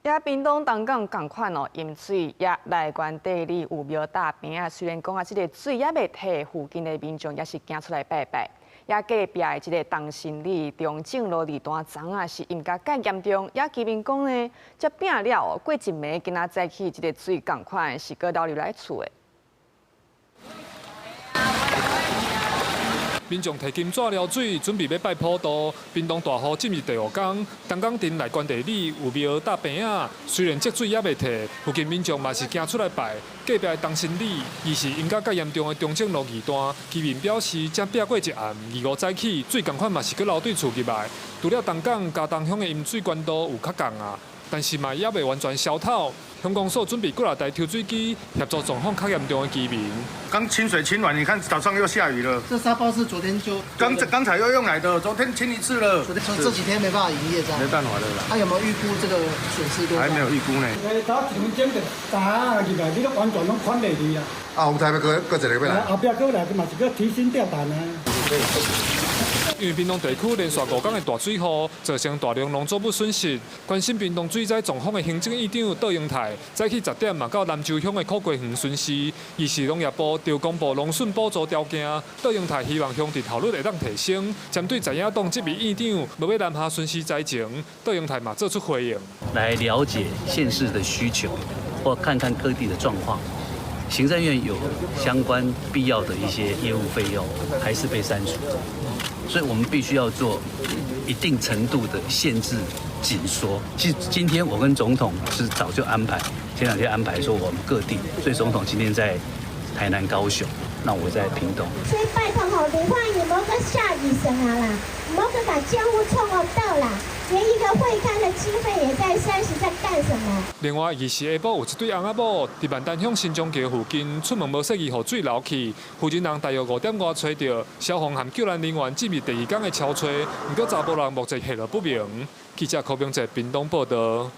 也屏東東港同款哦，淹水也內關地里有廟大邊啊。雖然講啊，這個水也未退，附近的民眾也是行出來拜拜。也隔壁的這個東新里、中正路二段欉啊，是淹甲介嚴重。也居民講呢，這拼了哦，過一暝今仔早起，這個水同款是閣流入來厝的。民眾提金紙撩水，準備要拜普渡。屏東大雨進入第5天，東港鎮內關地里有廟搭邊啊。雖然積水也未退，附近民眾嘛是行出來拜。隔壁的東新里，伊是淹甲較嚴重的中正路二段，居民表示，才拼過一暗，2、5早起，水同款嘛是閣流對厝入來。除了東港、嘉東鄉的淹水關度有較降啊，但是嘛也未完全消透。鄉公所準備過來台抽水機協助狀況較嚴重的居民。剛清水清完，你看早上又下雨了。這沙包是昨天就剛才又用來的，昨天清一次了。昨天這幾天沒辦法營業，這樣。沒辦法的啦。他有沒有預估這個損失多少？還沒有預估呢。早一分鐘就打入來，你都完全攏款袂去啦。後台要擱一個要來。後壁擱來嘛是擱提心吊膽啊。因為屏東地區連續5天的大水雨，造成大量農作物損失。關心屏東水災狀況的行政院長杜英泰，早起10點嘛到南州鄉的苦瓜園巡視。伊是農業部調公布農損補助條件，杜英泰希望鄉鎮效率會當提升。針對在野黨這名院長無要南下巡視災情，杜英泰嘛做出回應，來了解縣市的需求，或看看各地的狀況。行政院有相關必要的一些業務費用，還是被刪除。所以我們必須要做一定程度的限制緊縮。今天我跟總統是早就安排，前2天安排說我們各地，所以總統今天在台南、高雄，那我在屏東。所以拜託吼，另外你莫個下雨神啊啦，莫個把建物衝到啦。連一個會勘的經費也在30，在幹什麼？另外，伊是下晡有一對翁仔某佇萬丹鄉新莊橋附近出門無細意，予水流去，附近人大約5點外找到，消防和救援人員進入第2天的超找，不過查甫人目前下落不明。記者柯炳哲屏東報道。